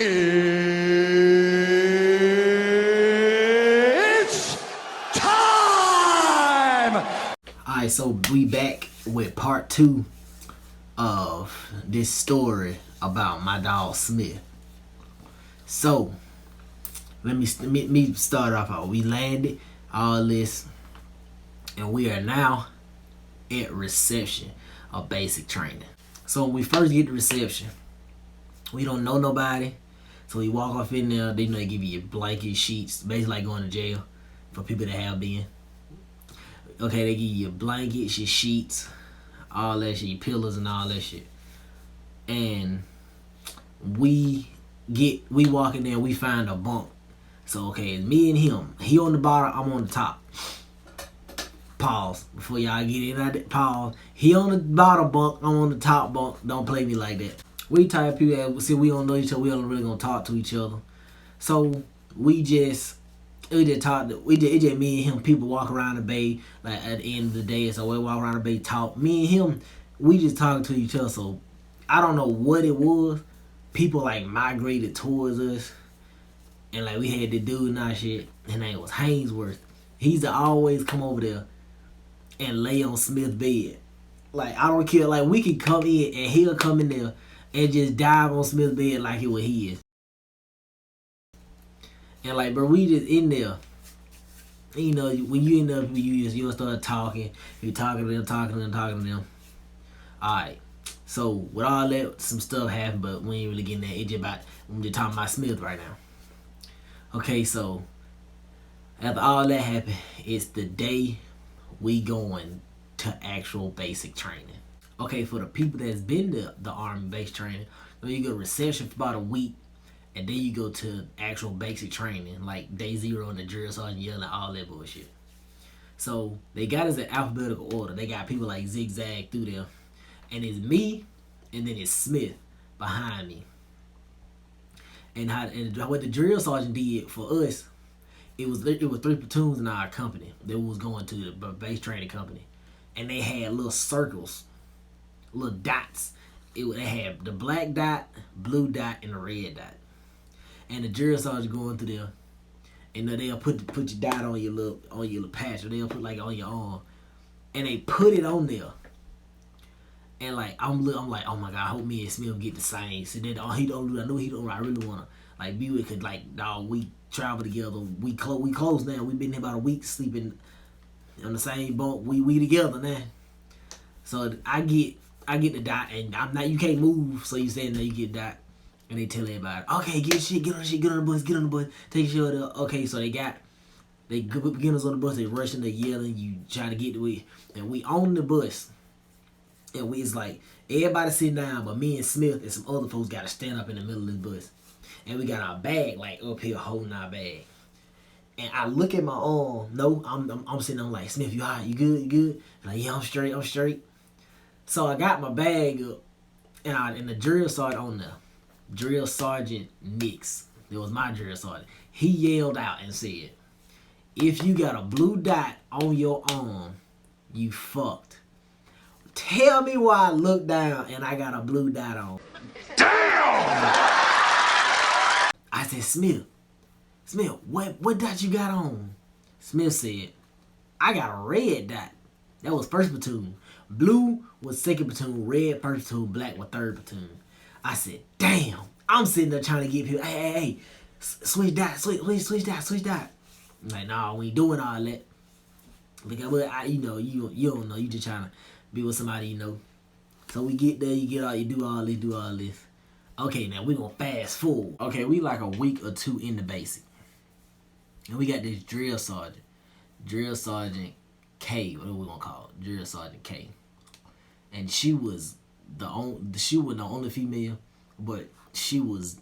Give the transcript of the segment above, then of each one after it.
It's time! Alright, so we back with part 2 of this story about my dog Smith. So, let me start off. We landed all this, and we are now at reception of basic training. So when we first get to reception, we don't know nobody. So we walk off in there, they give you your blanket, sheets, basically like going to jail for people that have been. Okay, they give you your blankets, your sheets, all that shit, your pillows and all that shit. And we walk in there, we find a bunk. So okay, it's me and him. He on the bottom, I'm on the top. Pause. Before y'all get in that pause. He on the bottom bunk, I'm on the top bunk. Don't play me like that. We type of people that see we don't know each other, we don't really gonna talk to each other. So it just me and him. People walk around the bay like at the end of the day, so we walk around the bay, talk. Me and him, we just talking to each other. So I don't know what it was. People like migrated towards us, and like we had the dude and that shit. His name was Hainsworth. He used to always come over there and lay on Smith's bed. Like I don't care. Like we could come in and he'll come in there and just dive on Smith's bed like it was his. And like, bro, we just in there. You know, when you in there, you'll start talking. You're talking to them. Alright. So, with all that, some stuff happened, but we ain't really getting that. I'm just talking about Smith right now. Okay, so, after all that happened, it's the day we going to actual basic training. Okay, for the people that's been to the Army base training, you go to reception for about a week, and then you go to actual basic training, like day 0 and the drill sergeant yelling, all that bullshit. So they got us in alphabetical order. They got people like zigzag through there, and it's me, and then it's Smith behind me. And what the drill sergeant did for us, it was 3 platoons in our company that was going to the base training company, and they had little circles, little dots. They had the black dot, blue dot, and the red dot. And the drill sergeant going through there, and they'll put your dot on your little patch, or they'll put like on your arm, and they put it on there. And like I'm like, oh my god, I hope me and Smith get the same. So then he don't do. I know he don't. I really wanna like be with, cause like dog, we travel together. We close now. We been here about a week sleeping on the same bunk. We together now. So I get the dot, and I'm not. You can't move, so you saying that you get dot. And they tell everybody, okay, get on the bus, take your shirt up. Okay, so they get us on the bus, they rushing, they yelling, you trying to get to it. And we on the bus. And it's like, everybody sitting down, but me and Smith and some other folks got to stand up in the middle of this bus. And we got our bag, like, up here holding our bag. And I look at my arm. No, I'm sitting there, I'm like, Smith, you all right? You good? Like, yeah, I'm straight. So I got my bag up, and the drill sergeant on there. Drill Sergeant Nix, it was my drill sergeant, he yelled out and said, if you got a blue dot on your arm, you fucked. Tell me why I looked down and I got a blue dot on. Damn! I said, Smith, what dot you got on? Smith said, I got a red dot. That was 1st platoon. Blue was 2nd platoon, red 1st platoon, black was 3rd platoon. I said, damn. I'm sitting there trying to get people, hey, switch dot. I'm like, nah, we ain't doing all that. Because, you don't know. You just trying to be with somebody you know. So we get there, you do all this. Okay, now we gonna fast forward. Okay, we like a week or 2 in the basic. And we got this drill sergeant K, what are we gonna call it? Drill Sergeant K. And she was the only female, but she was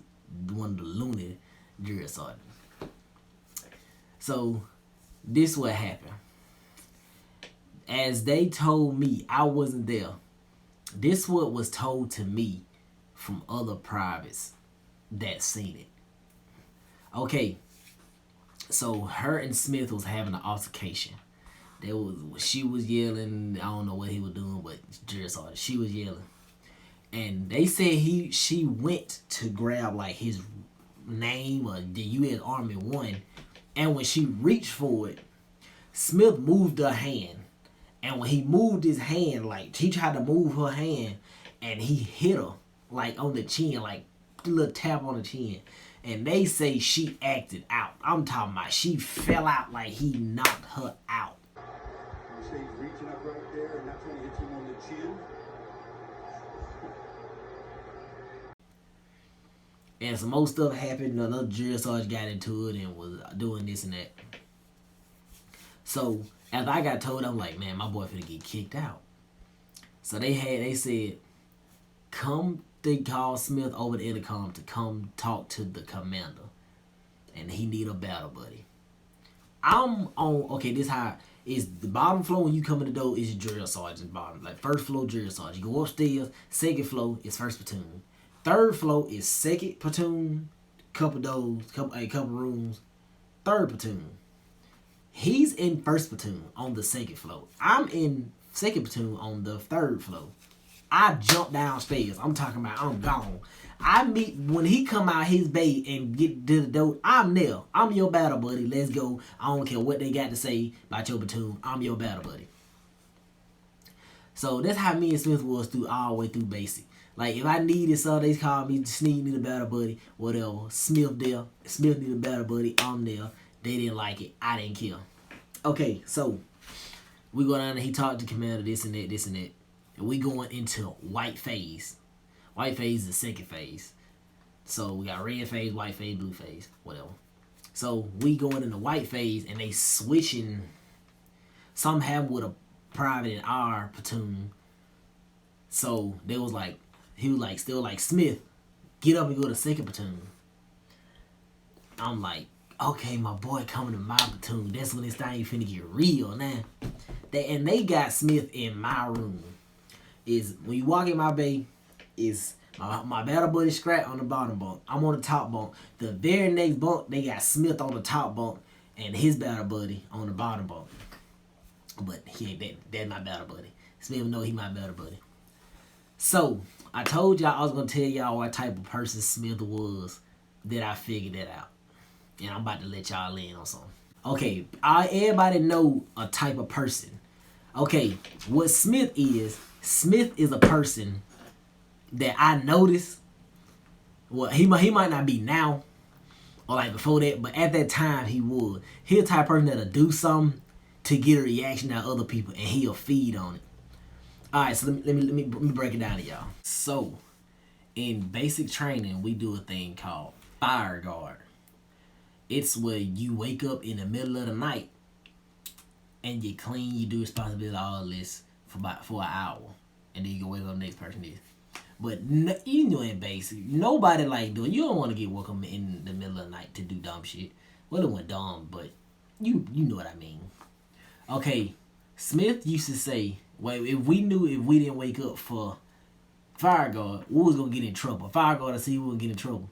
one of the loony drill sergeants. So this what happened. As they told me, I wasn't there. This what was told to me from other privates that seen it. Okay, so her and Smith was having an altercation. She was yelling. I don't know what he was doing, but drill sergeant, she was yelling, and they said she went to grab like his name or the U.S. Army 1. And when she reached for it, Smith moved her hand. And when he moved his hand, like, he tried to move her hand, and he hit her, like, on the chin, like, a little tap on the chin. And they say she acted out. I'm talking about she fell out like he knocked her out. You say he's reaching up right there, and that's when he hits him on the chin? And some more stuff happened. Another drill sergeant got into it and was doing this and that. So, after I got told, I'm like, man, my boy finna get kicked out. So they said, they called Smith over the intercom to come talk to the commander. And he need a battle buddy. I'm on, okay, this how, is the bottom floor when you come in the door is your drill sergeant bottom. Like, first floor drill sergeant. You go upstairs, second floor is first platoon. Third floor is second platoon, couple doors, couple rooms. Third platoon. He's in first platoon on the second floor. I'm in second platoon on the third floor. I jump downstairs. I'm talking about I'm gone. I meet when he come out his bay and get to the door. I'm there. I'm your battle buddy. Let's go. I don't care what they got to say about your platoon. I'm your battle buddy. So that's how me and Smith was through all the way through basic. Like if I needed something, they called me. Snead need a battle buddy. Whatever. Smith there. Smith need a battle buddy. I'm there. They didn't like it. I didn't care. Okay, so we go down and he talked to commander this and that, this and that. And we going into white phase. White phase is the second phase. So we got red phase, white phase, blue phase, whatever. So we going into white phase and they switching. Something happened with a private in our platoon. So they was like, he was like, still like, Smith, get up and go to second platoon. I'm like, okay, my boy coming to my platoon. That's when this thing finna get real now. And they got Smith in my room. Is when you walk in my bay, is my battle buddy Scrap on the bottom bunk. I'm on the top bunk. The very next bunk, they got Smith on the top bunk and his battle buddy on the bottom bunk. But he ain't that's my battle buddy. Smith know he my battle buddy. So I told y'all I was gonna tell y'all what type of person Smith was. That I figured that out. And I'm about to let y'all in on something. Okay, everybody know a type of person. Okay, what Smith is a person that I noticed. Well, he might not be now, or like before that, but at that time he would. He the type of person that'll do something to get a reaction out of other people, and he'll feed on it. All right, so let me break it down to y'all. So, in basic training, we do a thing called fire guard. It's where you wake up in the middle of the night and you clean, you do responsibility, all this for an hour. And then you can wake up the next person is. But you know in basic, nobody like doing, you don't want to get woke up in the middle of the night to do dumb shit. Well, it wasn't dumb, but you know what I mean. Okay, Smith used to say, well, if we didn't wake up for fire guard, we was going to get in trouble. Fire guard to see we would get in trouble.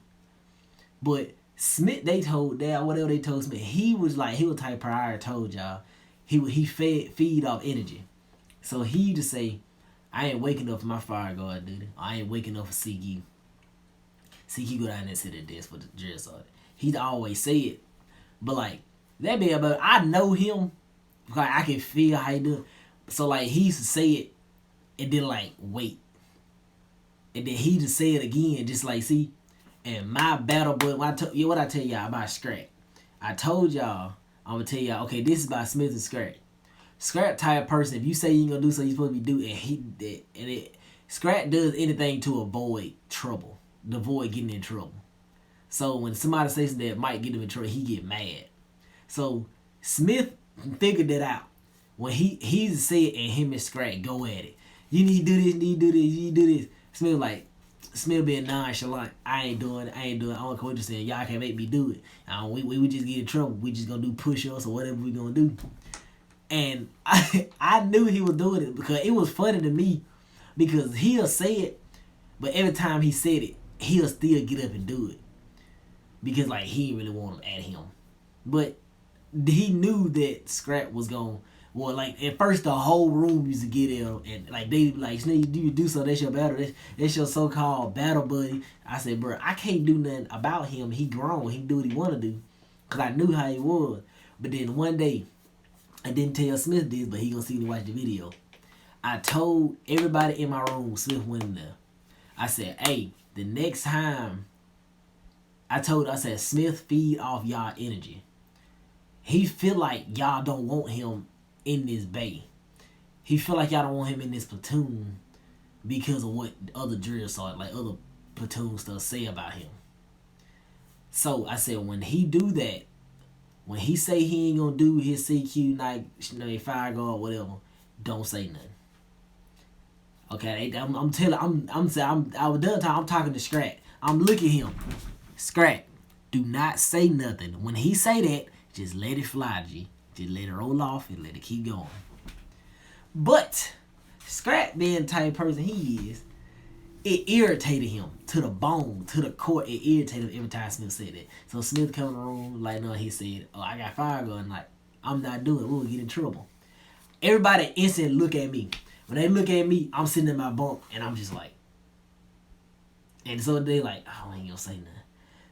But Smith, they told that whatever they told Smith, he was type prior told y'all, he feed off energy. So he used to say, I ain't waking up for my fire guard duty. I ain't waking up for CQ. CQ go down there and sit at the desk with the drill sergeant. He'd always say it. But like, that be about, I know him. Like, I can feel how he do it. So like, he used to say it and then like, wait. And then he just say it again, just like, see. And my battle buddy, what I tell y'all about Scrap. I told y'all, I'm going to tell y'all, okay, this is about Smith and Scrap. Scrap type person, if you say you ain't going to do something you're supposed to be doing, Scrap does anything to avoid trouble, to avoid getting in trouble. So when somebody says that might get him in trouble, he get mad. So Smith figured that out. When he said, and him and Scrap go at it. You need to do this, you need to do this, you need to do this. Smith being nonchalant. I ain't doing it. I don't care what you're saying. Y'all can't make me do it. We just get in trouble. We just gonna do push-ups or whatever we gonna do. And I knew he was doing it because it was funny to me because he'll say it, but every time he said it, he'll still get up and do it. Because like he didn't really want him at him. But he knew that Scrap was Well, like at first the whole room used to get ill, and like they like Snead, you do so that's your battle. That's your so-called battle buddy. I said, bro, I can't do nothing about him. He grown. He do what he want to do, cause I knew how he was. But then one day, I didn't tell Smith this, but he gonna see me watch the video. I told everybody in my room, Smith went in there. I said, hey, the next time, I said, Smith feed off y'all energy. He feel like y'all don't want him in this bay. He feel like y'all don't want him in this platoon because of what other drill sergeants, like other platoon stuff, say about him. So I said, when he do that, when he say he ain't gonna do his CQ night, fire guard, whatever, don't say nothing. Okay, I'm talking to Scrat. I'm looking at him. Scrat, do not say nothing. When he say that, just let it fly, G. Just let it roll off and let it keep going. But Scrat being the type of person he is, it irritated him to the bone, to the core. It irritated him every time Smith said that. So Smith come in the room, like, no, he said, oh, I got fire gun. Like, I'm not doing it. We'll get in trouble. Everybody instantly look at me. When they look at me, I'm sitting in my bunk, and I'm just like, and so they like, oh, I ain't gonna say nothing.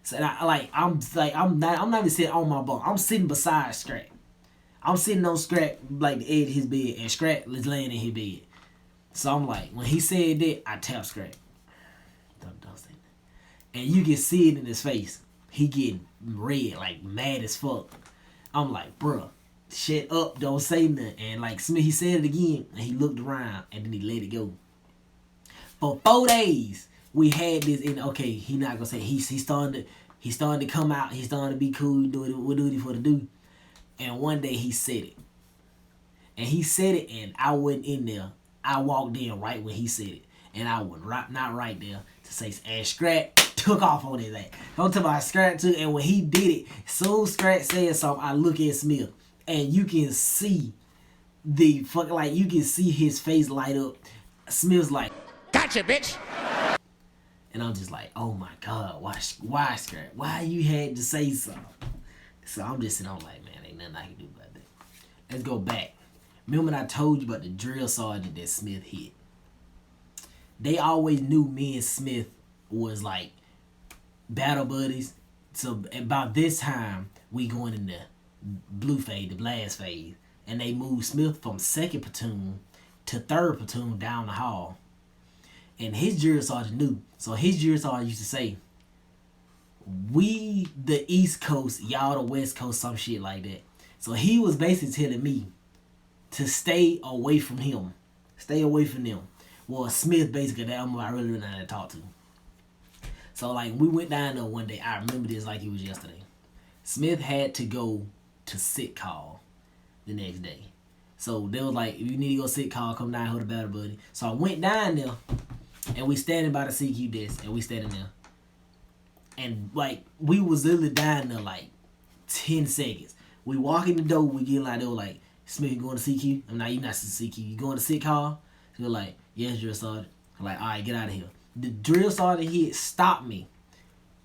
So I'm not even sitting on my bunk. I'm sitting beside Scrat. I'm sitting on Scrat, like the edge of his bed, and Scrat is laying in his bed. So I'm like, when he said that, I tapped Scrat. Don't say that. And you can see it in his face. He getting red, like mad as fuck. I'm like, bruh, shut up, don't say nothing. And like Smith, he said it again, and he looked around, and then he let it go. For 4 days, we had this, and okay, he not gonna say he's starting to come out. He's starting to be cool, do what he for to do. And one day he said it, and he said it, and I wasn't in there. I walked in right when he said it, and I was not right there to say. And Scrat took off on his ass. Don't tell about Scrat too. And when he did it, so Scrat said something. I look at Smith, and you can see the fuck, like you can see his face light up. Smith's like, Gotcha, bitch. and I'm just like, oh my god, why Scrat? Why you had to say something? So I'm just sitting on like, man, ain't nothing I can do about that. Let's go back. Remember when I told you about the drill sergeant that Smith hit? They always knew me and Smith was like battle buddies. So about this time, we going in the blue phase, the blast phase. And they moved Smith from 2nd platoon to 3rd platoon down the hall. And his drill sergeant knew. So his drill sergeant used to say, we the East Coast, y'all the West Coast, some shit like that. So he was basically telling me to stay away from him. Stay away from them. Well, Smith basically, that I really didn't know how to talk to. So like we went down there one day. I remember this like it was yesterday. Smith had to go to sit call the next day. So they was like, if you need to go sit call, come down here to battle buddy. So I went down there, and we standing by the CQ desk, and we standing there. And like we was literally down there like 10 seconds. We walk in the door, we get like, they were like, Smith, you going to CQ? I'm not, you not to CQ. You going to sit call? So they're like, yes, drill sergeant. I'm like, all right, get out of here. The drill sergeant here stopped me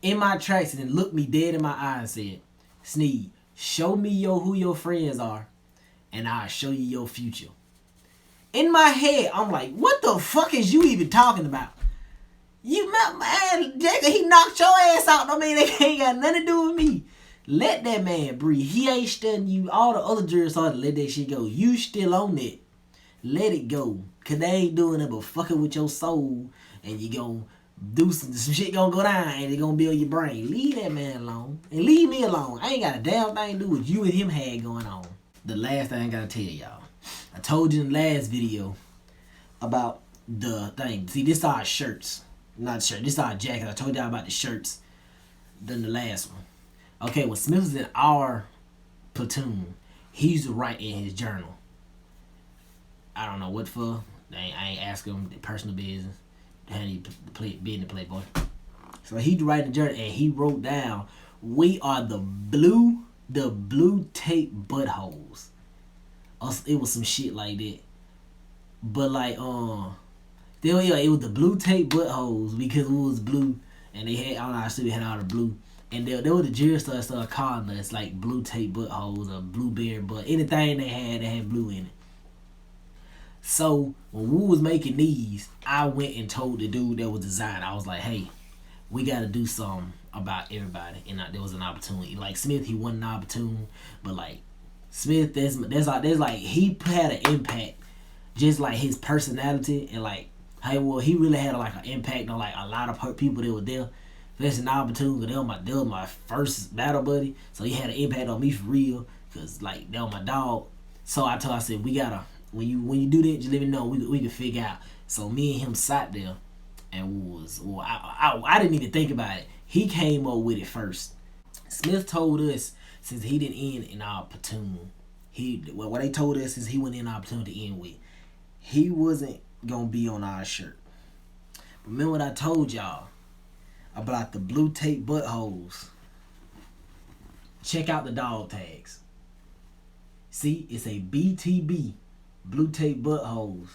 in my tracks and then looked me dead in my eye and said, Snead, show me who your friends are, and I'll show you your future. In my head, I'm like, what the fuck is you even talking about? You man, he knocked your ass out. I mean, they ain't got nothing to do with me. Let that man breathe. He ain't studying you. All the other jurors started to let that shit go. You still on it. Let it go. Cause they ain't doing it but fucking with your soul. And you gonna do some shit gonna go down and they gonna build your brain. Leave that man alone. And leave me alone. I ain't got a damn thing to do with you and him had going on. The last thing I gotta tell y'all. I told you in the last video about the thing. See, this are our shirts. Not the shirt. This is our jacket. I told y'all about the shirts than the last one. Okay, when Smith was in our platoon, he used to write in his journal. I don't know what for. I ain't ask him the personal business. Being the playboy. So he write in the journal and he wrote down, we are the blue tape buttholes. It was some shit like that. But like, it was the blue tape buttholes because it was blue and they had, I don't know, I still had all the blue. And there was the jury started calling us like blue tape buttholes or blueberry butt. Anything they had blue in it. So when we was making these, I went and told the dude that was designing. I was like, hey, we got to do something about everybody. And there was an opportunity. Like Smith, he wasn't opportune, but like Smith, there's like he had an impact, just like his personality and like hey, well, he really had like an impact on like a lot of people that were there. That's an opportunity. They was my first battle buddy, so he had an impact on me for real. Cause like they were my dog. So I said we gotta when you do that, just let me know. We can figure out. So me and him sat there, and I didn't even think about it. He came up with it first. Smith told us since he didn't end in our platoon, what they told us is he went in our platoon to end with. He wasn't gonna be on our shirt. Remember what I told y'all about the blue tape buttholes? Check out the dog tags. See, it's a BTB, blue tape buttholes,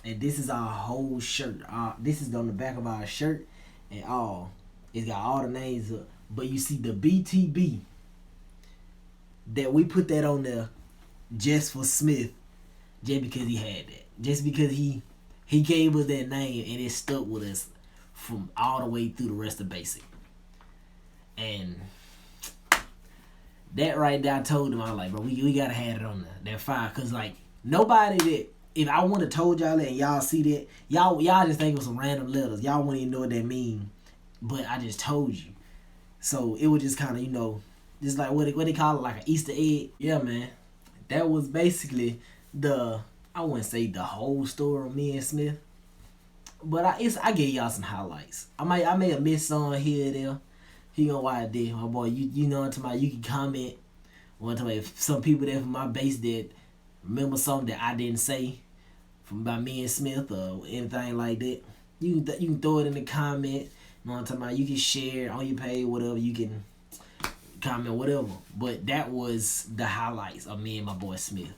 and this is our whole shirt. This is on the back of our shirt, and it's got all the names up. But you see the BTB, that we put that on there just for Smith, just because he had that, just because he gave us that name and it stuck with us from all the way through the rest of basic. And that right there, I told him, I was like, bro, we gotta have it on there. That fire, cause like nobody that, if I would have told y'all that and y'all see that, y'all just think it was some random letters. Y'all wouldn't even know what that mean. But I just told you. So it was just kind of, just like what they call it, like an Easter egg. Yeah, man. That was basically I wouldn't say the whole story of me and Smith, but I gave y'all some highlights. I may have missed some here and there. He gonna why I did, my boy. You know what I'm talking about. You can comment. One time, if some people there from my base that remember something that I didn't say from about me and Smith or anything like that, you can throw it in the comment. You know what I'm talking about. You can share it on your page, whatever. You can comment, whatever. But that was the highlights of me and my boy Smith.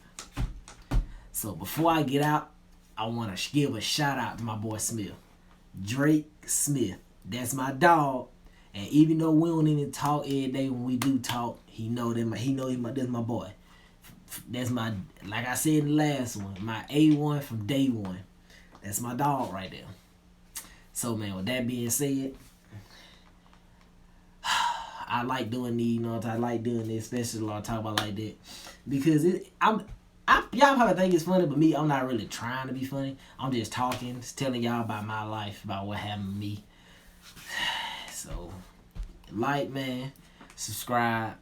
So before I get out, I want to give a shout out to my boy Smith. Drake Smith. That's my dog. And even though we don't even talk every day, when we do talk, he know that's my boy. That's my, like I said in the last one, my A1 from day one. That's my dog right there. So man, with that being said, I like doing these, I like doing this, especially when I talk about like that. Because y'all probably think it's funny, but me, I'm not really trying to be funny. I'm just talking, just telling y'all about my life, about what happened to me. So, like, man, subscribe.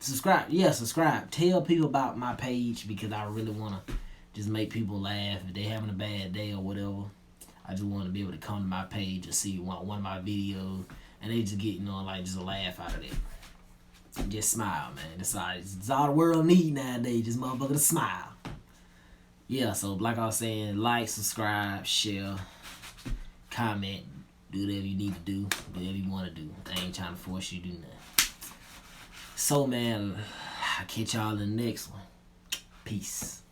Subscribe. Tell people about my page because I really want to just make people laugh if they having a bad day or whatever. I just want to be able to come to my page and see one of my videos and they just get, just a laugh out of it. So just smile, man. It's all the world need nowadays, just motherfucker to smile. Yeah, so like I was saying, like, subscribe, share, comment, do whatever you need to do, whatever you want to do. I ain't trying to force you to do nothing. So, man, I'll catch y'all in the next one. Peace.